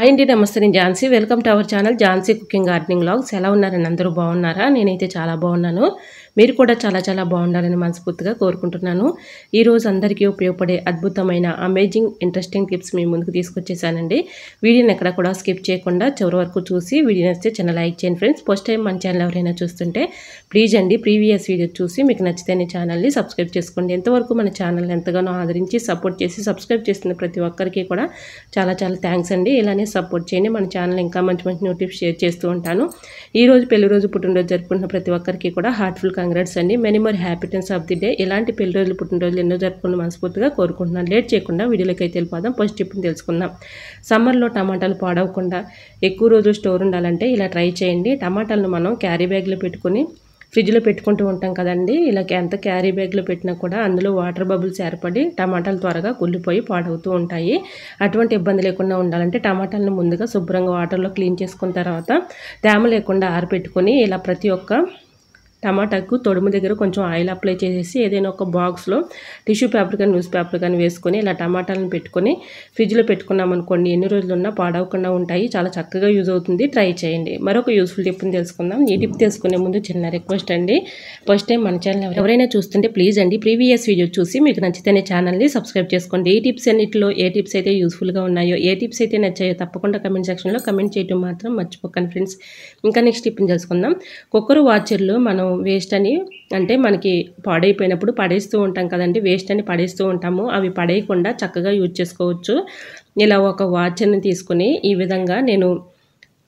Hi అండి, నమస్తే. నేను Jhansi. Welcome to our channel Jhansi cooking gardening vlogs. ఎలా ఉన్నారని అందరూ బాగున్నారా? నేనైతే చాలా బాగున్నాను. మీరు కూడా చాలా బాగుండాలని మనస్ఫూర్తిగా కోరుకుంటున్నాను. ఈరోజు అందరికీ ఉపయోగపడే అద్భుతమైన అమేజింగ్ ఇంట్రెస్టింగ్ టిప్స్ మీ ముందుకు తీసుకొచ్చేసానండి. వీడియోని ఎక్కడ కూడా స్కిప్ చేయకుండా చివరి వరకు చూసి వీడియో నచ్చితే ఛానల్ లైక్ చేయండి ఫ్రెండ్స్. ఫస్ట్ టైం మన ఛానల్ ఎవరైనా చూస్తుంటే ప్లీజ్ అండి ప్రీవియస్ వీడియో చూసి మీకు నచ్చితే ఛానల్ని సబ్స్క్రైబ్ చేసుకోండి. ఎంతవరకు మన ఛానల్ని ఎంతగానో ఆదరించి సపోర్ట్ చేసి సబ్స్క్రైబ్ చేస్తున్న ప్రతి ఒక్కరికి కూడా చాలా థ్యాంక్స్ అండి. ఇలానే సపోర్ట్ చేయండి. మన ఛానల్ ఇంకా మంచి నోటిఫికేషన్ షేర్ చేస్తూ ఉంటాను. ఈరోజు పెళ్లి రోజు పుట్టినరోజు జరుపుకుంటున్న ప్రతి ఒక్కరికి కూడా హార్ట్ఫుల్ కంగ్రాట్స్ అండి. Many more happiness of the day. ఇలాంటి పెళ్లి రోజులు పుట్టినరోజులు ఎన్నో జరుపుకున్న మనస్ఫూర్తిగా కోరుకుంటున్నాను. లేట్ చేయకుండా వీడియోలోకి అయితే వెళ్ళిపోదాం. ఫస్ట్ టిప్ని తెలుసుకుందాం. సమ్మర్లో టమాటాలు పాడవకుండా ఎక్కువ రోజులు స్టోర్ ఉండాలంటే ఇలా ట్రై చేయండి. టమాటాలను మనం క్యారీ బ్యాగ్లో పెట్టుకుని ఫ్రిడ్జ్లో పెట్టుకుంటూ ఉంటాం కదండి. ఇలా ఎంత క్యారీ బ్యాగ్లో పెట్టినా కూడా అందులో వాటర్ బబుల్స్ ఏర్పడి టమాటాలు త్వరగా కుళ్ళిపోయి పాడవుతూ ఉంటాయి. అటువంటి ఇబ్బంది లేకుండా ఉండాలంటే టమాటాలను ముందుగా శుభ్రంగా వాటర్లో క్లీన్ చేసుకున్న తర్వాత తేమ లేకుండా ఆరబెట్టుకొని ఇలా ప్రతి ఒక్క టమాటాకు తొడుము దగ్గర కొంచెం ఆయిల్ అప్లై చేసేసి ఏదైనా ఒక బాక్స్లో టిష్యూ పేపర్ కానీ న్యూస్ పేపర్ కానీ వేసుకొని ఇలా టమాటాలను పెట్టుకొని ఫ్రిడ్జ్లో పెట్టుకున్నాం అనుకోండి, ఎన్ని రోజులు ఉన్నా పాడవకుండా ఉంటాయి. చాలా చక్కగా యూజ్ అవుతుంది. ట్రై చేయండి. మరొక యూస్ఫుల్ టిప్ని తెలుసుకుందాం. ఈ టిప్ తెలుసుకునే ముందు చిన్న రిక్వెస్ట్ అండి. ఫస్ట్ టైం మన ఛానల్ ఎవరైనా చూస్తుంటే ప్లీజ్ అండి ప్రీవియస్ వీడియో చూసి మీకు నచ్చితేనే ఛానల్ని సబ్స్క్రైబ్ చేసుకోండి. ఈ టిప్స్ అన్నింటిలో ఏ టిప్స్ అయితే యూస్ఫుల్గా ఉన్నాయో, ఏ టిప్స్ అయితే నచ్చాయో తప్పకుండా కమెంట్ సెక్షన్లో కమెంట్ చేయడం మాత్రం మర్చిపోకండి ఫ్రెండ్స్. ఇంకా నెక్స్ట్ టిప్ని తెలుసుకుందాం. కుక్కర్ వాచర్లో మనం వేస్ట్ అని అంటే మనకి పాడైపోయినప్పుడు పడేస్తూ ఉంటాం కదండి, వేస్ట్ అని పడేస్తూ ఉంటాము. అవి పడేయకుండా చక్కగా యూజ్ చేసుకోవచ్చు. ఇలా ఒక వాచర్ని తీసుకుని ఈ విధంగా నేను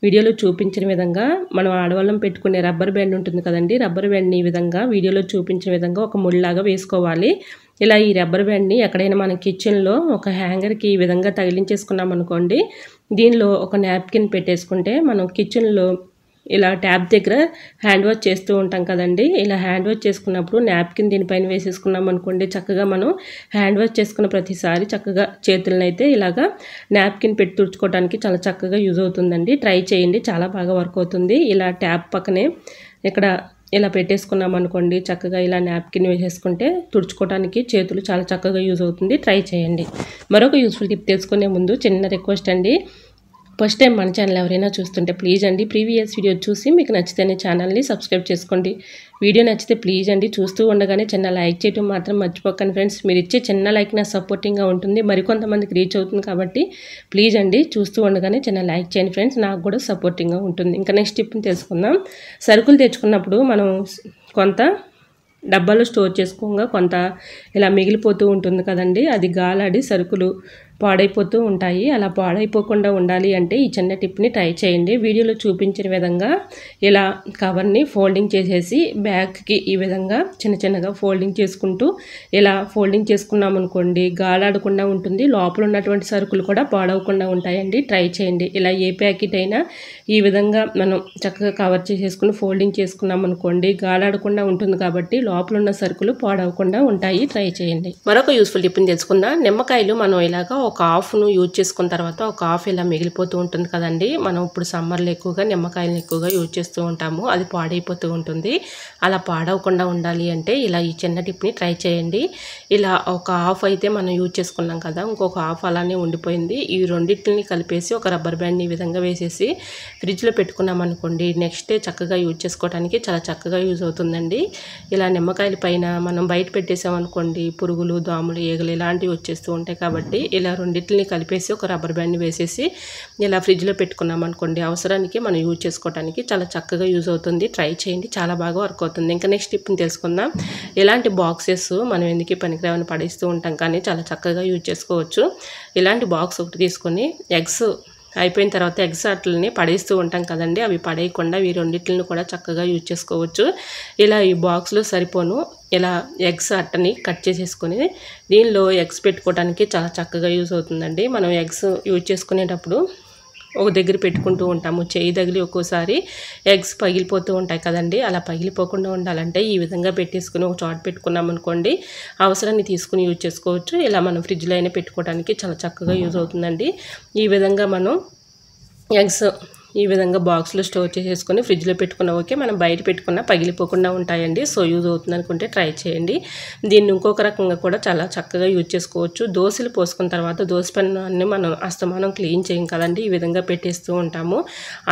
వీడియోలో చూపించిన విధంగా మనం ఆడవాళ్ళం పెట్టుకునే రబ్బర్ బ్యాండ్ ఉంటుంది కదండి, రబ్బర్ బ్యాండ్ని ఈ విధంగా వీడియోలో చూపించిన విధంగా ఒక ముళ్ళలాగా వేసుకోవాలి. ఇలా ఈ రబ్బర్ బ్యాండ్ని ఎక్కడైనా మన కిచెన్లో ఒక హ్యాంగర్కి ఈ విధంగా తగిలించేసుకున్నాం అనుకోండి, దీనిలో ఒక నాప్కిన్ పెట్టేసుకుంటే మనం కిచెన్లో ఇలా ట్యాప్ దగ్గర హ్యాండ్ వాష్ చేస్తూ ఉంటాం కదండి. ఇలా హ్యాండ్ వాష్ చేసుకున్నప్పుడు నాప్కిన్ దీనిపైన వేసేసుకున్నాం అనుకోండి, చక్కగా మనం హ్యాండ్ వాష్ చేసుకున్న ప్రతిసారి చక్కగా చేతులను అయితే ఇలాగా నాప్కిన్ పెట్టి తుడుచుకోవడానికి చాలా చక్కగా యూజ్ అవుతుందండి. ట్రై చేయండి, చాలా బాగా వర్క్ అవుతుంది. ఇలా ట్యాప్ పక్కనే ఇక్కడ ఇలా పెట్టేసుకున్నాం అనుకోండి, చక్కగా ఇలా నాప్కిన్ వేసేసుకుంటే తుడుచుకోవడానికి చేతులు చాలా చక్కగా యూజ్ అవుతుంది. ట్రై చేయండి. మరొక యూస్ఫుల్ టిప్ తెలుసుకునే ముందు చిన్న రిక్వెస్ట్ అండి. ఫస్ట్ టైం మన ఛానల్ ఎవరైనా చూస్తుంటే ప్లీజ్ అండి ప్రీవియస్ వీడియో చూసి మీకు నచ్చితేనే ఛానల్ని సబ్స్క్రైబ్ చేసుకోండి. వీడియో నచ్చితే ప్లీజ్ అండి చూస్తూ ఉండగానే చిన్న లైక్ చేయడం మాత్రం మర్చిపోకండి ఫ్రెండ్స్. మీరు ఇచ్చే చిన్న లైక్ నా సపోర్టింగ్గా ఉంటుంది, మరికొంతమందికి రీచ్ అవుతుంది కాబట్టి ప్లీజ్ అండి చూస్తూ ఉండగానే చిన్న లైక్ చేయండి ఫ్రెండ్స్, నాకు కూడా సపోర్టింగ్గా ఉంటుంది. ఇంకా నెక్స్ట్ టిప్ని తెలుసుకుందాం. సరుకులు తెచ్చుకున్నప్పుడు మనం కొంత డబ్బాలో స్టోర్ చేసుకోగా కొంత ఇలా మిగిలిపోతూ ఉంటుంది కదండి, అది గాలాడి సరుకులు పాడైపోతూ ఉంటాయి. అలా పాడైపోకుండా ఉండాలి అంటే ఈ చిన్న టిప్ని ట్రై చేయండి. వీడియోలో చూపించిన విధంగా ఇలా కవర్ని ఫోల్డింగ్ చేసేసి బ్యాగ్కి ఈ విధంగా చిన్నగా ఫోల్డింగ్ చేసుకుంటూ ఇలా ఫోల్డింగ్ చేసుకున్నాం అనుకోండి, గాలాడకుండా ఉంటుంది. లోపల ఉన్నటువంటి సరుకులు కూడా పాడవకుండా ఉంటాయండి. ట్రై చేయండి. ఇలా ఏ ప్యాకెట్ అయినా ఈ విధంగా మనం చక్కగా కవర్ చేసేసుకుని ఫోల్డింగ్ చేసుకున్నాం అనుకోండి, గాలాడకుండా ఉంటుంది కాబట్టి లోపల ఉన్న సరుకులు పాడవకుండా ఉంటాయి. ట్రై చేయండి. మరొక యూస్ఫుల్ టిప్ని తెలుసుకుందాం. నిమ్మకాయలు మనం ఇలాగా ఒక హాఫ్ను యూజ్ చేసుకున్న తర్వాత ఒక హాఫ్ ఇలా మిగిలిపోతూ ఉంటుంది కదండి. మనం ఇప్పుడు సమ్మర్లో ఎక్కువగా నిమ్మకాయలను ఎక్కువగా యూజ్ చేస్తూ ఉంటాము, అది పాడైపోతూ ఉంటుంది. అలా పాడవకుండా ఉండాలి అంటే ఇలా ఈ చిన్న టిప్ని ట్రై చేయండి. ఇలా ఒక హాఫ్ అయితే మనం యూజ్ చేసుకున్నాం కదా, ఇంకొక హాఫ్ అలానే ఉండిపోయింది. ఈ రెండింటిని కలిపేసి ఒక రబ్బర్ బ్యాండ్ని ఈ విధంగా వేసేసి ఫ్రిడ్జ్లో పెట్టుకున్నాం అనుకోండి, నెక్స్ట్ డే చక్కగా యూజ్ చేసుకోవడానికి చాలా చక్కగా యూజ్ అవుతుందండి. ఇలా నిమ్మకాయల పైన మనం బయట పెట్టేసామనుకోండి, పురుగులు దోమలు ఈగలు ఇలాంటివి వచ్చేస్తూ ఉంటాయి కాబట్టి ఇలా రెండింటిని కలిపేసి ఒక రబ్బర్ బ్యాండ్ని వేసేసి ఇలా ఫ్రిడ్జ్లో పెట్టుకున్నాం అనుకోండి, అవసరానికి మనం యూజ్ చేసుకోవడానికి చాలా చక్కగా యూజ్ అవుతుంది. ట్రై చేయండి, చాలా బాగా వర్క్ అవుతుంది. ఇంకా నెక్స్ట్ టిప్ని తెలుసుకుందాం. ఇలాంటి బాక్సెస్ మనం ఎందుకు పనికిరావని పడేస్తూ ఉంటాం కానీ చాలా చక్కగా యూజ్ చేసుకోవచ్చు. ఇలాంటి బాక్స్ ఒకటి తీసుకొని ఎగ్స్ అయిపోయిన తర్వాత ఎగ్స్ అట్లని పడేస్తూ ఉంటాం కదండి, అవి పడేయకుండా ఈ రెండింటిని కూడా చక్కగా యూజ్ చేసుకోవచ్చు. ఇలా ఈ బాక్స్లో సరిపోను ఇలా ఎగ్స్ అట్టని కట్ చేసేసుకొని దీనిలో ఎగ్స్ పెట్టుకోవడానికి చాలా చక్కగా యూజ్ అవుతుందండి. మనం ఎగ్స్ యూజ్ చేసుకునేటప్పుడు ఒక దగ్గర పెట్టుకుంటూ ఉంటాము, చేయి తగిలి ఒక్కోసారి ఎగ్స్ పగిలిపోతూ ఉంటాయి కదండి. అలా పగిలిపోకుండా ఉండాలంటే ఈ విధంగా పెట్టేసుకుని ఒక చోట పెట్టుకున్నాం అనుకోండి, అవసరాన్ని తీసుకుని యూజ్ చేసుకోవచ్చు. ఇలా మనం ఫ్రిడ్జ్లో అయినా పెట్టుకోవడానికి చాలా చక్కగా యూజ్ అవుతుందండి. ఈ విధంగా మనం ఎగ్స్ ఈ విధంగా బాక్స్లో స్టోర్ చేసేసుకొని ఫ్రిడ్జ్లో పెట్టుకున్న ఓకే, మనం బయట పెట్టుకున్న పగిలిపోకుండా ఉంటాయండి. సో యూజ్ అవుతుంది అనుకుంటే ట్రై చేయండి. దీన్ని ఇంకొక రకంగా కూడా చాలా చక్కగా యూజ్ చేసుకోవచ్చు. దోశలు పోసుకున్న తర్వాత దోశ పెనాన్ని మనం అస్తమానం క్లీన్ చేయం కదండి, ఈ విధంగా పెట్టేస్తూ ఉంటాము.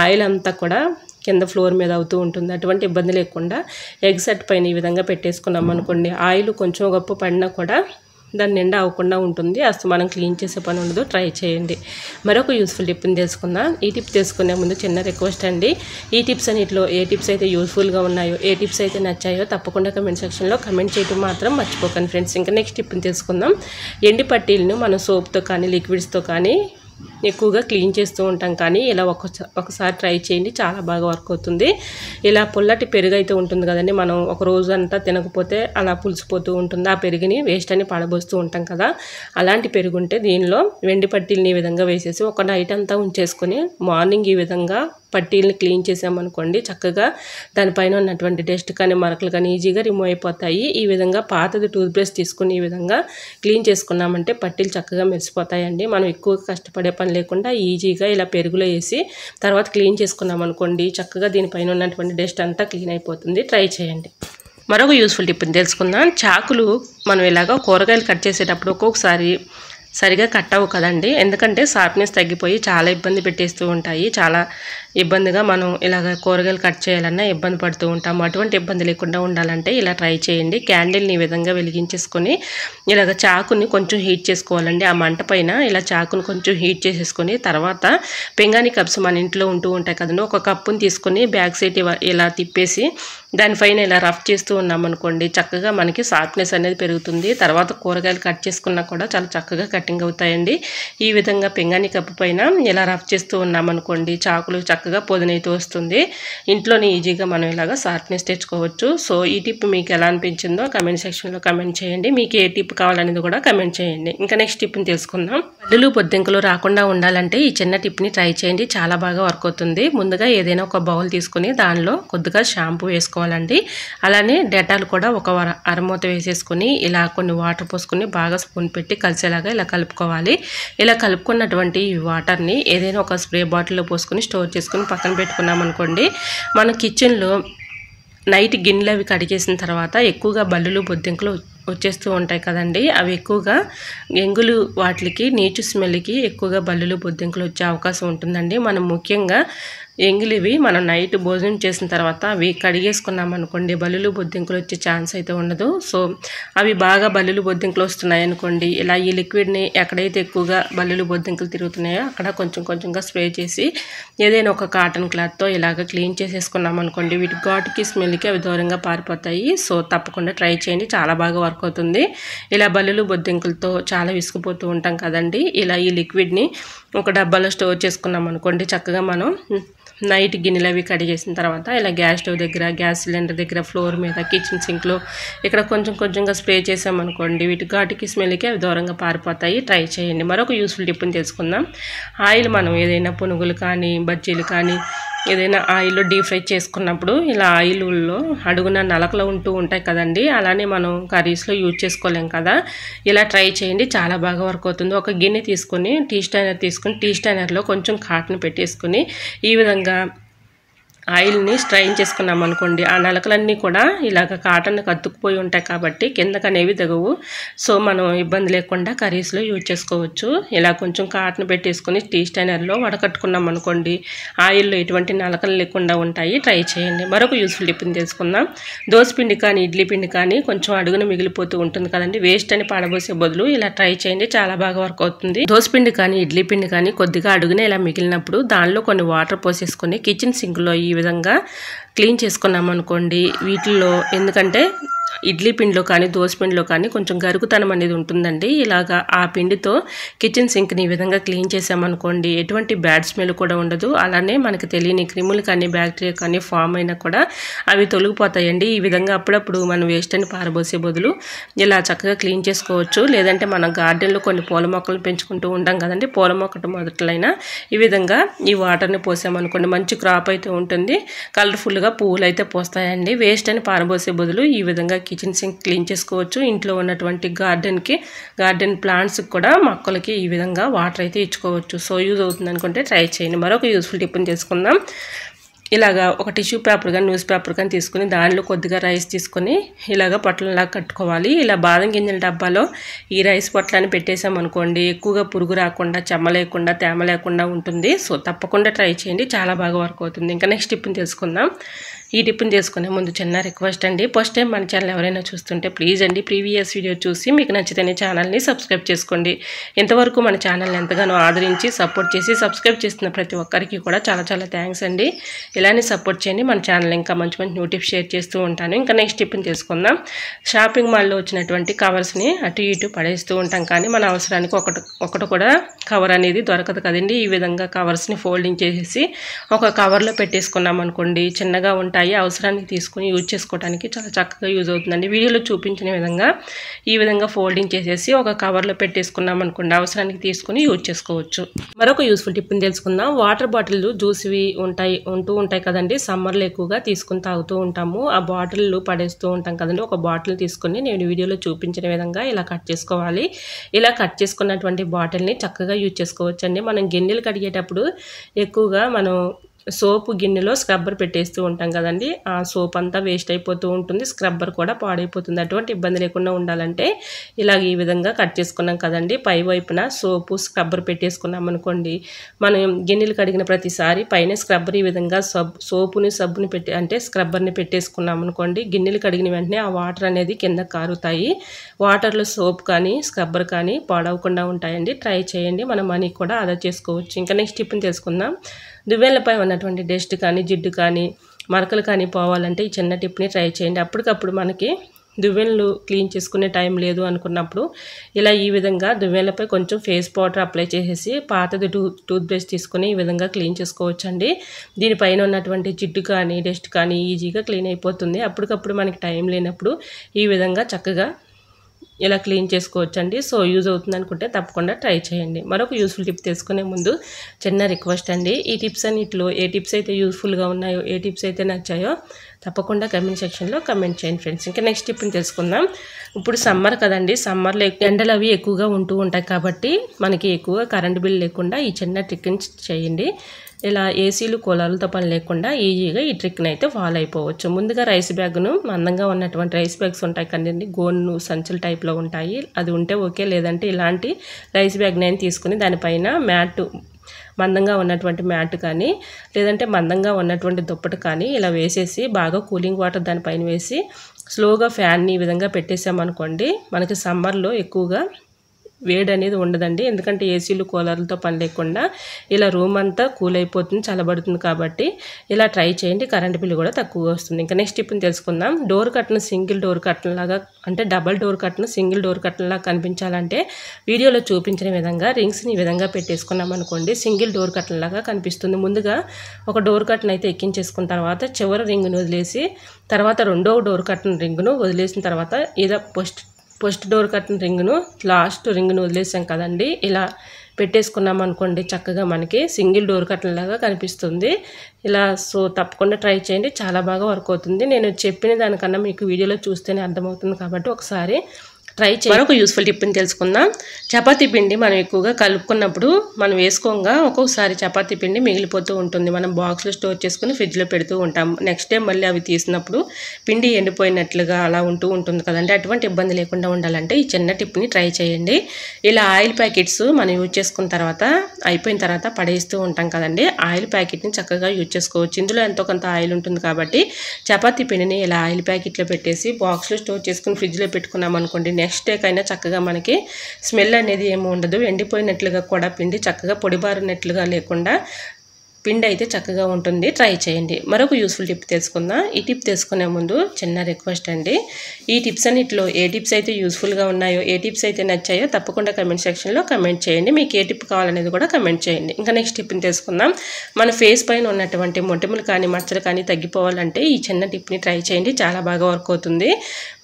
ఆయిల్ అంతా కూడా కింద ఫ్లోర్ మీద అవుతూ ఉంటుంది. అటువంటి ఇబ్బంది లేకుండా ఎగ్ సెట్ పైన ఈ విధంగా పెట్టేసుకున్నాం అనుకోండి, ఆయిల్ కొంచెం గొప్ప పడినా కూడా దాని నిండా అవ్వకుండా ఉంటుంది. మనం క్లీన్ చేసే పని ఉండదు. ట్రై చేయండి. మరొక యూస్ఫుల్ టిప్ని తెలుసుకుందాం. ఈ టిప్ తెలుసుకునే ముందు చిన్న రిక్వెస్ట్ అండి, ఈ టిప్స్ అన్నిటిలో ఏ టిప్స్ అయితే యూస్ఫుల్గా ఉన్నాయో, ఏ టిప్స్ అయితే నచ్చాయో తప్పకుండా కమెంట్ సెక్షన్లో కమెంట్ చేయడం మాత్రం మర్చిపోకండి ఫ్రెండ్స్. ఇంకా నెక్స్ట్ టిప్ని తెలుసుకుందాం. ఎండి పట్టీలను మనం సోప్తో కానీ లిక్విడ్స్తో కానీ ఎక్కువగా క్లీన్ చేస్తూ ఉంటాం, కానీ ఇలా ఒకసారి ట్రై చేయండి, చాలా బాగా వర్క్ అవుతుంది. ఇలా పుల్లటి పెరుగు అయితే ఉంటుంది కదండి, మనం ఒక రోజు అంతా తినకపోతే అలా పులిసిపోతూ ఉంటుంది. ఆ పెరుగుని వేస్ట్ అని పడబోస్తూ ఉంటాం కదా, అలాంటి పెరుగు ఉంటే దీనిలో వెండి పట్టీలని ఈ విధంగా వేసేసి ఒక నైట్ అంతా ఉంచేసుకొని మార్నింగ్ ఈ విధంగా పట్టీలని క్లీన్ చేసామనుకోండి, చక్కగా దానిపైన ఉన్నటువంటి డస్ట్ కానీ మరకలు కానీ ఈజీగా రిమూవ్ అయిపోతాయి. ఈ విధంగా పాతది టూత్ బ్రష్ తీసుకుని ఈ విధంగా క్లీన్ చేసుకున్నామంటే పట్టీలు చక్కగా మెరిసిపోతాయండి. మనం ఎక్కువగా కష్టపడే పని లేకుండా ఈజీగా ఇలా పెరుగులో వేసి తర్వాత క్లీన్ చేసుకున్నాం అనుకోండి, చక్కగా దీనిపైన ఉన్నటువంటి డస్ట్ అంతా క్లీన్ అయిపోతుంది. ట్రై చేయండి. మరొక యూస్ఫుల్ టిప్ని తెలుసుకుందాం. చాకులు మనం ఇలాగా కూరగాయలు కట్ చేసేటప్పుడు ఒక్కొక్కసారి సరిగా కట్ అవ్వు కదండి, ఎందుకంటే షార్ప్నెస్ తగ్గిపోయి చాలా ఇబ్బంది పెట్టేస్తూ ఉంటాయి. చాలా ఇబ్బందిగా మనం ఇలాగ కూరగాయలు కట్ చేయాలన్నా ఇబ్బంది పడుతూ ఉంటాము. అటువంటి ఇబ్బంది లేకుండా ఉండాలంటే ఇలా ట్రై చేయండి. క్యాండిల్ని ఈ విధంగా వెలిగించేసుకొని ఇలాగ చాకుని కొంచెం హీట్ చేసుకోవాలండి. ఆ మంట పైన ఇలా చాకుని కొంచెం హీట్ చేసేసుకొని తర్వాత పింగాణి కప్స్ మన ఇంట్లో ఉంటూ ఉంటాయి కదండి, ఒక కప్పుని తీసుకొని బ్యాక్ సైడ్ ఇలా తిప్పేసి దానిపైన ఇలా రఫ్ చేస్తూ ఉన్నామనుకోండి, చక్కగా మనకి షార్ప్నెస్ అనేది పెరుగుతుంది. తర్వాత కూరగాయలు కట్ చేసుకున్నా కూడా చాలా చక్కగా కటింగ్ అవుతాయండి. ఈ విధంగా పింగాణి కప్పు పైన ఇలా రఫ్ చేస్తూ ఉన్నామనుకోండి, చాకులు చక్కగా పొదినైతే వస్తుంది. ఇంట్లోనే ఈజీగా మనం ఇలాగా షార్ప్నెస్ తెచ్చుకోవచ్చు. సో ఈ టిప్ మీకు ఎలా అనిపించిందో కమెంట్ సెక్షన్లో కమెంట్ చేయండి. మీకు ఏ టిప్ కావాలనేది కూడా కమెంట్ చేయండి. ఇంకా నెక్స్ట్ టిప్ని తెలుసుకుందాం. బల్లులు బొద్దింకలు రాకుండా ఉండాలంటే ఈ చిన్న టిప్ని ట్రై చేయండి, చాలా బాగా వర్క్ అవుతుంది. ముందుగా ఏదైనా ఒక బౌల్ తీసుకుని దానిలో కొద్దిగా షాంపూ వేసుకోవాలండి. అలానే డెటాల్ కూడా ఒక అరమూత వేసేసుకొని ఇలా కొన్ని వాటర్ పోసుకొని బాగా స్పూన్ పెట్టి కలిసేలాగా ఇలా కలుపుకోవాలి. ఇలా కలుపుకున్నటువంటి ఈ వాటర్ని ఏదైనా ఒక స్ప్రే బాటిల్లో పోసుకొని స్టోర్ చేసుకొని పక్కన పెట్టుకున్నాం అనుకోండి, మన కిచెన్లో నైట్ గిన్నెలు అవి కడిగేసిన తర్వాత ఎక్కువగా బల్లులు బొద్దింకలు వచ్చేస్తూ ఉంటాయి కదండి, అవి ఎక్కువగా ఎంగులు వాటికి నీచు స్మెల్కి ఎక్కువగా బల్లులు బొద్దింకలు వచ్చే అవకాశం ఉంటుందండి. మనం ముఖ్యంగా ఎంగిలివి మనం నైట్ భోజనం చేసిన తర్వాత అవి కడిగేసుకున్నాం అనుకోండి, బల్లులు బొద్దింకలు వచ్చే ఛాన్స్ అయితే ఉండదు. సో అవి బాగా బల్లులు బొద్దింకలు వస్తున్నాయి అనుకోండి, ఇలా ఈ లిక్విడ్ని ఎక్కడైతే ఎక్కువగా బల్లులు బొద్దింకలు తిరుగుతున్నాయో అక్కడ కొంచెం కొంచెంగా స్ప్రే చేసి ఏదైనా ఒక కాటన్ క్లాత్తో ఇలాగ క్లీన్ చేసేసుకున్నాం అనుకోండి, వీటి ఘాటుకి స్మెల్కి అవి దూరంగా పారిపోతాయి. సో తప్పకుండా ట్రై చేయండి, చాలా బాగా వర్క్ అవుతుంది. ఇలా బల్లులు బొద్దింకలతో చాలా విసుకుపోతూ ఉంటాం కదండి, ఇలా ఈ లిక్విడ్ని ఒక డబ్బాలో స్టోర్ చేసుకున్నాం అనుకోండి, చక్కగా మనం నైట్ గిన్నెలు అవి కడిగేసిన తర్వాత ఇలా గ్యాస్ స్టవ్ దగ్గర, గ్యాస్ సిలిండర్ దగ్గర, ఫ్లోర్ మీద, కిచెన్ సింక్లో ఇక్కడ కొంచెం కొంచెంగా స్ప్రే చేసామనుకోండి, వీటి ఘాటుకి స్మెల్కి అవి దూరంగా పారిపోతాయి. ట్రై చేయండి. మరొక యూస్ఫుల్ టిప్ని తెలుసుకుందాం. ఆయిల్ మనం ఏదైనా పునుగులు కానీ బజ్జీలు కానీ ఏదైనా ఆయిల్లో డీప్ ఫ్రై చేసుకున్నప్పుడు ఇలా ఆయిల్లో అడుగున నలకలు ఉంటూ ఉంటాయి కదండి, అలానే మనం కర్రీస్లో యూజ్ చేసుకోలేం కదా, ఇలా ట్రై చేయండి, చాలా బాగా వర్క్ అవుతుంది. ఒక గిన్నె తీసుకొని టీ స్టైనర్లో కొంచెం కాటన్ పెట్టేసుకొని ఈ విధంగా ఆయిల్ని స్ట్రైన్ చేసుకున్నాం అనుకోండి, ఆ నలకలన్నీ కూడా ఇలాగ కాటన్కి అతుక్కుపోయి ఉంటాయి కాబట్టి కిందకు అనేవి దిగవు. సో మనం ఇబ్బంది లేకుండా కర్రీస్లో యూజ్ చేసుకోవచ్చు. ఇలా కొంచెం కాటన్ పెట్టేసుకొని టీ స్టైనర్లో వడకట్టుకున్నాం అనుకోండి, ఆయిల్లో ఎటువంటి నలకలు లేకుండా ఉంటాయి. ట్రై చేయండి. మరొక యూస్ఫుల్ టిప్ని తెలుసుకుందాం. దోసపిండి కానీ ఇడ్లీ పిండి కానీ కొంచెం అడుగున మిగిలిపోతూ ఉంటుంది కదండి, వేస్ట్ అని పాడబోసే బదులు ఇలా ట్రై చేయండి, చాలా బాగా వర్క్ అవుతుంది. దోసపిండి కానీ ఇడ్లీ పిండి కానీ కొద్దిగా అడుగున ఇలా మిగిలినప్పుడు దానిలో కొన్ని వాటర్ పోసేసుకొని కిచెన్ సింక్లో ఈ విధంగా క్లీన్ చేసుకున్నాం అనుకోండి, వీటిల్లో ఎందుకంటే ఇడ్లీ పిండిలో కానీ దోసపిండిలో కానీ కొంచెం గరుగుతనం అనేది ఉంటుందండి, ఇలాగా ఆ పిండితో కిచెన్ సింక్ని ఈ విధంగా క్లీన్ చేసామనుకోండి ఎటువంటి బ్యాడ్ స్మెల్ కూడా ఉండదు. అలానే మనకు తెలియని క్రిములు కానీ బ్యాక్టీరియా కానీ ఫామ్ అయినా కూడా అవి తొలగిపోతాయండి. ఈ విధంగా అప్పుడప్పుడు మనం వేస్ట్ అని పారబోసే బదులు ఇలా చక్కగా క్లీన్ చేసుకోవచ్చు. లేదంటే మనం గార్డెన్లో కొన్ని పూల మొక్కలు పెంచుకుంటూ ఉంటాం కదండి, పూల మొక్కట మొదట్లైనా ఈ విధంగా ఈ వాటర్ని పోసామనుకోండి మంచి క్రాప్ అయితే ఉంటుంది, కలర్ఫుల్గా పువ్వులు అయితే పోస్తాయండి. వేస్ట్ అని పారబోసే బదులు ఈ విధంగా విధంగా కిచెన్ సింక్ క్లీన్ చేసుకోవచ్చు. ఇంట్లో ఉన్నటువంటి గార్డెన్ ప్లాంట్స్కి కూడా మొక్కలకి ఈ విధంగా వాటర్ అయితే ఇచ్చుకోవచ్చు. సో యూజ్ అవుతుంది అనుకుంటే ట్రై చేయండి. మరొక యూస్ఫుల్ టిప్ని తెలుసుకుందాం. ఇలాగా ఒక టిష్యూ పేపర్ కానీ న్యూస్ పేపర్ కానీ తీసుకుని దానిలో కొద్దిగా రైస్ తీసుకొని ఇలాగ పొట్లంలా కట్టుకోవాలి. ఇలా బాదం గింజల డబ్బాలో ఈ రైస్ పొట్లాన్ని పెట్టేసామనుకోండి, ఎక్కువగా పురుగు రాకుండా, చెమ్మ లేకుండా, తేమ లేకుండా ఉంటుంది. సో తప్పకుండా ట్రై చేయండి, చాలా బాగా వర్క్ అవుతుంది. ఇంకా నెక్స్ట్ టిప్ని తెలుసుకుందాం. ఈ టిప్ని తెలుసుకునే ముందు చిన్న రిక్వెస్ట్ అండి, ఫస్ట్ టైం మన ఛానల్ ఎవరైనా చూస్తుంటే ప్లీజ్ అండి ప్రీవియస్ వీడియో చూసి మీకు నచ్చితేనే ఛానల్ని సబ్స్క్రైబ్ చేసుకోండి. ఇంతవరకు మన ఛానల్ని ఎంతగానో ఆదరించి సపోర్ట్ చేసి సబ్స్క్రైబ్ చేస్తున్న ప్రతి ఒక్కరికి కూడా చాలా చాలా థ్యాంక్స్ అండి. ఇలానే సపోర్ట్ చేయండి. మన ఛానల్ ఇంకా మంచి మంచి న్యూ టిప్స్ షేర్ చేస్తూ ఉంటాను. ఇంకా నెక్స్ట్ టిప్ని తెలుసుకుందాం. షాపింగ్ మాల్లో వచ్చినటువంటి కవర్స్ని అటు ఇటు పడేస్తూ ఉంటాం, కానీ మన అవసరానికి ఒకటి కూడా కవర్ అనేది దొరకదు కదండి. ఈ విధంగా కవర్స్ని ఫోల్డింగ్ చేసేసి ఒక కవర్లో పెట్టేసుకున్నాం అనుకోండి, చిన్నగా ఉంటాయి, అవసరానికి తీసుకుని యూజ్ చేసుకోవడానికి చాలా చక్కగా యూజ్ అవుతుందండి. వీడియోలో చూపించిన విధంగా ఈ విధంగా ఫోల్డింగ్ చేసేసి ఒక కవర్లో పెట్టేసుకున్నాం అనుకోండి, అవసరానికి తీసుకుని యూజ్ చేసుకోవచ్చు. మరొక యూస్ఫుల్ టిప్ని తెలుసుకుందాం. వాటర్ బాటిల్ జ్యూస్వి ఉంటూ ఉంటాయి కదండి, సమ్మర్లో ఎక్కువగా తీసుకుని తాగుతూ ఉంటాము. ఆ బాటిల్ పడేస్తూ ఉంటాం కదండి. ఒక బాటిల్ తీసుకుని నేను వీడియోలో చూపించిన విధంగా ఇలా కట్ చేసుకోవాలి. ఇలా కట్ చేసుకున్నటువంటి బాటిల్ని చక్కగా యూజ్ చేసుకోవచ్చు అండి. మనం గిన్నెలు కడిగేటప్పుడు ఎక్కువగా మనం సోపు గిన్నెలో స్క్రబ్బర్ పెట్టేస్తూ ఉంటాం కదండి, ఆ సోప్ అంతా వేస్ట్ అయిపోతూ ఉంటుంది, స్క్రబ్బర్ కూడా పాడైపోతుంది. అటువంటి ఇబ్బంది లేకుండా ఉండాలంటే ఇలాగ ఈ విధంగా కట్ చేసుకున్నాం కదండి, పై వైపున సోపు స్క్రబ్బర్ పెట్టేసుకున్నాం అనుకోండి, మనం గిన్నెలు కడిగిన ప్రతిసారి పైన స్క్రబ్బర్ ఈ విధంగా సబ్బుని పెట్టి అంటే స్క్రబ్బర్ని పెట్టేసుకున్నాం అనుకోండి, గిన్నెలు కడిగిన వెంటనే ఆ వాటర్ అనేది కింద కారుతాయి. వాటర్లో సోప్ కానీ స్క్రబ్బర్ కానీ పాడవకుండా ఉంటాయండి. ట్రై చేయండి, మన మనీ కూడా ఆదా చేసుకోవచ్చు. ఇంకా నెక్స్ట్ టిప్ని తెలుసుకుందాం. దువ్వెనలపై ఉన్నటువంటి డస్ట్ కానీ, జిడ్డు కానీ, మరకలు కానీ పోవాలంటే ఈ చిన్న టిప్ని ట్రై చేయండి. అప్పటికప్పుడు మనకి దువ్వెనలు క్లీన్ చేసుకునే టైం లేదు అనుకున్నప్పుడు ఇలా ఈ విధంగా దువ్వెనలపై కొంచెం ఫేస్ పౌడర్ అప్లై చేసేసి పాతది టూత్ బ్రష్ తీసుకుని ఈ విధంగా క్లీన్ చేసుకోవచ్చండి. దీనిపైన ఉన్నటువంటి జిడ్డు కానీ, డస్ట్ కానీ ఈజీగా క్లీన్ అయిపోతుంది. అప్పటికప్పుడు మనకి టైం లేనప్పుడు ఈ విధంగా చక్కగా ఇలా క్లీన్ చేసుకోవచ్చండి. సో యూజ్ అవుతుంది అనుకుంటే తప్పకుండా ట్రై చేయండి. మరొక యూస్ఫుల్ టిప్ తెలుసుకునే ముందు చిన్న రిక్వెస్ట్ అండి, ఈ టిప్స్ అన్నిటిలో ఏ టిప్స్ అయితే యూస్ఫుల్గా ఉన్నాయో, ఏ టిప్స్ అయితే నచ్చాయో తప్పకుండా కమెంట్ సెక్షన్లో కమెంట్ చేయండి ఫ్రెండ్స్. ఇంకా నెక్స్ట్ టిప్ని తెలుసుకుందాం. ఇప్పుడు సమ్మర్ కదండి, సమ్మర్లో ఎండలు అవి ఎక్కువగా ఉంటూ ఉంటాయి కాబట్టి మనకి ఎక్కువగా కరెంట్ బిల్ లేకుండా ఈ చిన్న ట్రిక్ని చేయండి. ఇలా ఏసీలు కూలర్లతో పని లేకుండా ఈజీగా ఈ ట్రిక్ని అయితే ఫాలో అయిపోవచ్చు. ముందుగా రైస్ బ్యాగ్ను, మందంగా ఉన్నటువంటి రైస్ బ్యాగ్స్ ఉంటాయి కదండి, గోను సంచుల టైప్లో ఉంటాయి, అది ఉంటే ఓకే, లేదంటే ఇలాంటి రైస్ బ్యాగ్ నేను తీసుకుని దానిపైన మందంగా ఉన్నటువంటి మ్యాట్ కానీ, లేదంటే మందంగా ఉన్నటువంటి దుప్పటి కానీ ఇలా వేసేసి బాగా కూలింగ్ వాటర్ దానిపైన వేసి స్లోగా ఫ్యాన్ని ఈ విధంగా పెట్టేసామనుకోండి, మనకి సమ్మర్లో ఎక్కువగా వేడి అనేది ఉండదండి. ఎందుకంటే ఏసీలు కూలర్లతో పని లేకుండా ఇలా రూమ్ అంతా కూల్ అయిపోతుంది, చల్లబడుతుంది. కాబట్టి ఇలా ట్రై చేయండి, కరెంట్ బిల్ కూడా తక్కువగా వస్తుంది. ఇంకా నెక్స్ట్ టిప్ని తెలుసుకుందాం. డోర్ కట్ను సింగిల్ డోర్ కట్న లాగా, అంటే డబల్ డోర్ కట్ను సింగిల్ డోర్ కట్న లాగా కనిపించాలంటే వీడియోలో చూపించిన విధంగా రింగ్స్ని ఈ విధంగా పెట్టేసుకున్నాం అనుకోండి, సింగిల్ డోర్ కట్న లాగా కనిపిస్తుంది. ముందుగా ఒక డోర్ కట్ను అయితే ఎక్కించేసుకున్న తర్వాత చివరి రింగ్ను వదిలేసి తర్వాత రెండో డోర్ కట్న రింగ్ను వదిలేసిన తర్వాత ఇలా ఫస్ట్ డోర్ కట్టిన రింగ్ను లాస్ట్ రింగ్ను వదిలేసాం కదండి, ఇలా పెట్టేసుకున్నాం అనుకోండి, చక్కగా మనకి సింగిల్ డోర్ కర్టన్ లాగా కనిపిస్తుంది. ఇలా సో తప్పకుండా ట్రై చేయండి, చాలా బాగా వర్క్ అవుతుంది. నేను చెప్పిన దానికన్నా మీకు వీడియోలో చూస్తేనే అర్థమవుతుంది కాబట్టి ఒకసారి ట్రై చేయండి. మరొక యూస్ఫుల్ టిప్ని తెలుసుకుందాం. చపాతీ పిండి మనం ఎక్కువగా కలుపుకున్నప్పుడు మనం వేసుకోగా ఒక్కొక్కసారి చపాతీ పిండి మిగిలిపోతూ ఉంటుంది. మనం బాక్స్లో స్టోర్ చేసుకుని ఫ్రిడ్జ్లో పెడుతూ ఉంటాం. నెక్స్ట్ డే మళ్ళీ అవి తీసినప్పుడు పిండి ఎండిపోయినట్లుగా అలా ఉంటూ ఉంటుంది కదండి. అటువంటి ఇబ్బంది లేకుండా ఉండాలంటే ఈ చిన్న టిప్ని ట్రై చేయండి. ఇలా ఆయిల్ ప్యాకెట్స్ మనం యూజ్ చేసుకున్న తర్వాత అయిపోయిన తర్వాత పడేస్తూ ఉంటాం కదండి, ఆయిల్ ప్యాకెట్ని చక్కగా యూజ్ చేసుకోవచ్చు. ఇందులో ఎంతో కొంత ఆయిల్ ఉంటుంది కాబట్టి చపాతీ పిండిని ఇలా ఆయిల్ ప్యాకెట్లో పెట్టేసి బాక్స్లో స్టోర్ చేసుకుని ఫ్రిడ్జ్లో పెట్టుకున్నాం అనుకోండి, నెక్స్ట్ డే కైనా చక్కగా మనకి స్మెల్ అనేది ఏమి ఉండదు. ఎండిపోయినట్లుగా కూడా పిండి చక్కగా పొడిబారినట్లుగా లేకుండా పిండి అయితే చక్కగా ఉంటుంది. ట్రై చేయండి. మరొక యూస్ఫుల్ టిప్ తెలుసుకుందాం. ఈ టిప్ తెలుసుకునే ముందు చిన్న రిక్వెస్ట్ అండి, ఈ టిప్స్ అన్నిటిలో ఏ టిప్స్ అయితే యూస్ఫుల్గా ఉన్నాయో, ఏ టిప్స్ అయితే నచ్చాయో తప్పకుండా కమెంట్ సెక్షన్లో కమెంట్ చేయండి. మీకు ఏ టిప్ కావాలనేది కూడా కమెంట్ చేయండి. ఇంకా నెక్స్ట్ టిప్ని తెలుసుకుందాం. మన ఫేస్ పైన ఉన్నటువంటి మొటిమలు కానీ మచ్చలు కానీ తగ్గిపోవాలంటే ఈ చిన్న టిప్ని ట్రై చేయండి, చాలా బాగా వర్క్ అవుతుంది.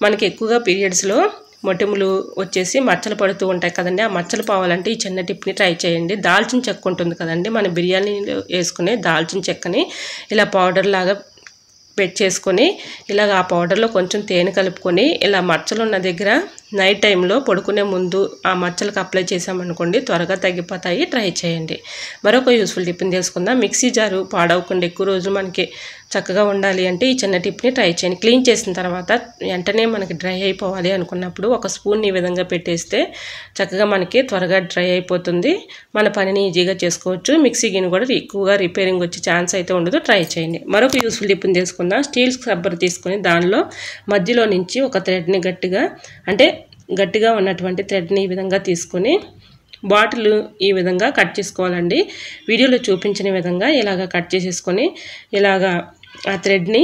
మనకి ఎక్కువగా పీరియడ్స్లో మొటిమలు వచ్చేసి మచ్చలు పడుతూ ఉంటాయి కదండి, ఆ మచ్చలు పోవాలంటే ఈ చిన్న టిప్ని ట్రై చేయండి. దాల్చిన చెక్క ఉంటుంది కదండి, మన బిర్యానీలో వేసుకునే దాల్చిన చెక్కని ఇలా పౌడర్ లాగా చేసుకొని ఇలాగ ఆ పౌడర్లో కొంచెం తేనె కలుపుకొని ఇలా మచ్చలు ఉన్న దగ్గర నైట్ టైంలో పడుకునే ముందు ఆ మచ్చలకు అప్లై చేసామనుకోండి త్వరగా తగ్గిపోతాయి. ట్రై చేయండి. మరొక యూస్ఫుల్ టిప్ని తెలుసుకుందాం. మిక్సీ జారు పాడవకుండా ఎక్కువ రోజులు మనకి చక్కగా ఉండాలి అంటే ఈ చిన్న టిప్ని ట్రై చేయండి. క్లీన్ చేసిన తర్వాత వెంటనే మనకి డ్రై అయిపోవాలి అనుకున్నప్పుడు ఒక స్పూన్ ఈ విధంగా పెట్టేస్తే చక్కగా మనకి త్వరగా డ్రై అయిపోతుంది. మన పనిని ఈజీగా చేసుకోవచ్చు. మిక్సీ గిన్నె కూడా ఎక్కువగా రిపేరింగ్ వచ్చే ఛాన్స్ అయితే ఉండదు. ట్రై చేయండి. మరొక యూస్ఫుల్ టిప్ని తెలుసుకుందాం. స్టీల్ స్క్రబ్బర్ తీసుకొని దానిలో మధ్యలో నుంచి ఒక థ్రెడ్ని గట్టిగా ఉన్నటువంటి థ్రెడ్ని ఈ విధంగా తీసుకొని బాటిల్ ఈ విధంగా కట్ చేసుకోవాలండి. వీడియోలో చూపించిన విధంగా ఇలాగ కట్ చేసేసుకొని ఇలాగా ఆ థ్రెడ్ని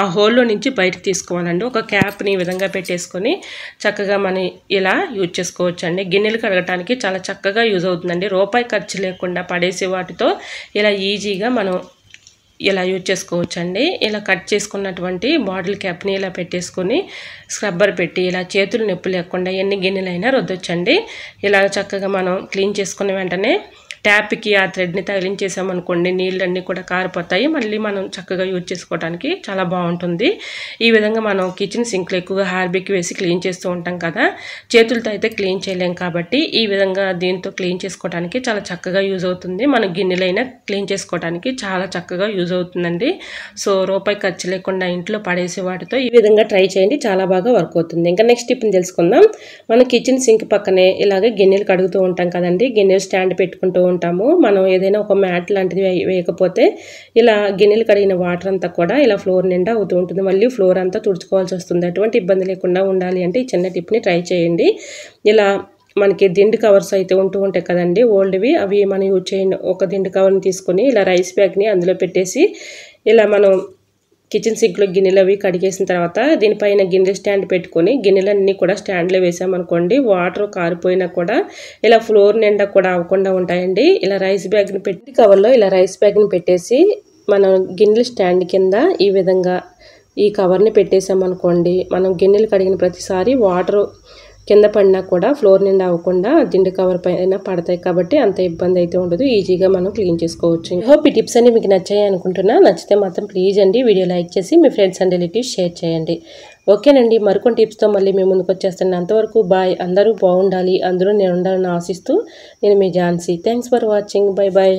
ఆ హోల్లో నుంచి బయటకు తీసుకోవాలండి. ఒక క్యాప్ని ఈ విధంగా పెట్టేసుకొని చక్కగా మనం ఇలా యూజ్ చేసుకోవచ్చండి. గిన్నెలు కడగటానికి చాలా చక్కగా యూజ్ అవుతుందండి. రూపాయి ఖర్చు లేకుండా పడేసే వాటితో ఇలా ఈజీగా మనం ఇలా యూజ్ చేసుకోవచ్చండి. ఇలా కట్ చేసుకున్నటువంటి బాటిల్ క్యాప్ని ఇలా పెట్టేసుకొని స్క్రబ్బర్ పెట్టి ఇలా చేతులు నొప్పి లేకుండా ఎన్ని గిన్నెలైనా రుద్దొచ్చండి. ఇలా చక్కగా మనం క్లీన్ చేసుకున్న వెంటనే ట్యాప్కి ఆ థ్రెడ్ని తగిలించేసామనుకోండి నీళ్ళన్నీ కూడా కారిపోతాయి. మళ్ళీ మనం చక్కగా యూజ్ చేసుకోవడానికి చాలా బాగుంటుంది. ఈ విధంగా మనం కిచెన్ సింక్లో ఎక్కువగా హార్బిక్ వేసి క్లీన్ చేస్తూ ఉంటాం కదా, చేతులతో అయితే క్లీన్ చేయలేం కాబట్టి ఈ విధంగా దీంతో క్లీన్ చేసుకోవడానికి చాలా చక్కగా యూజ్ అవుతుంది. మనం గిన్నెలైనా క్లీన్ చేసుకోవడానికి చాలా చక్కగా యూజ్ అవుతుందండి. సో రూపాయి ఖర్చు లేకుండా ఇంట్లో పడేసే వాటితో ఈ విధంగా ట్రై చేయండి. చాలా బాగా వర్క్ అవుతుంది. ఇంకా నెక్స్ట్ టిప్ని తెలుసుకుందాం. మనం కిచెన్ సింక్ పక్కనే ఇలాగే గిన్నెలు కడుగుతూ ఉంటాం కదండి. గిన్నెలు స్టాండ్ పెట్టుకుంటూ ఉంటాము. మనం ఏదైనా ఒక మ్యాట్ లాంటిది వేయకపోతే ఇలా గిన్నెలు కడిగిన వాటర్ అంతా కూడా ఇలా ఫ్లోర్ నిండా అవుతూ ఉంటుంది. మళ్ళీ ఫ్లోర్ అంతా తుడుచుకోవాల్సి వస్తుంది. అటువంటి ఇబ్బంది లేకుండా ఉండాలి అంటే ఈ చిన్న టిప్ని ట్రై చేయండి. ఇలా మనకి దిండు కవర్స్ అయితే ఉంటూ ఉంటాయి కదండి ఓల్డ్వి, అవి మనం యూజ్ చేయండి. ఒక దిండు కవర్ని తీసుకొని ఇలా రైస్ బ్యాగ్ని అందులో పెట్టేసి ఇలా మనం కిచెన్ సింక్లో గిన్నెలు అవి కడిగేసిన తర్వాత దీనిపైన గిన్నెల స్టాండ్ పెట్టుకొని గిన్నెలన్నీ కూడా స్టాండ్లో వేసామనుకోండి వాటర్ కారిపోయినా కూడా ఇలా ఫ్లోర్ నిండా కూడా అవ్వకుండా ఉంటాయండి. ఇలా రైస్ బ్యాగ్ని పెట్టి కవర్లో ఇలా రైస్ బ్యాగ్ని పెట్టేసి మనం గిన్నెల స్టాండ్ కింద ఈ విధంగా ఈ కవర్ని పెట్టేసామనుకోండి మనం గిన్నెలు కడిగిన ప్రతిసారి వాటర్ కింద పడినా కూడా ఫ్లోర్ నిండా అవ్వకుండా దిండు కవర్ పైన పడతాయి కాబట్టి అంత ఇబ్బంది అయితే ఉండదు. ఈజీగా మనం క్లీన్ చేసుకోవచ్చు. హోప్ ఈ టిప్స్ అన్ని మీకు నచ్చాయి అనుకుంటున్నా. నచ్చితే మాత్రం ప్లీజ్ అండి వీడియో లైక్ చేసి మీ ఫ్రెండ్స్ అండ్ రిలేటివ్స్ షేర్ చేయండి. ఓకేనండి, మరికొన్ని టిప్స్తో మళ్ళీ మేము ముందుకు వచ్చేస్తాను. అంతవరకు బాయ్. అందరూ బాగుండాలి, అందరూ నేను ఉండాలని ఆశిస్తూ నేను మీ Jhansi. Thanks for watching. Bye bye.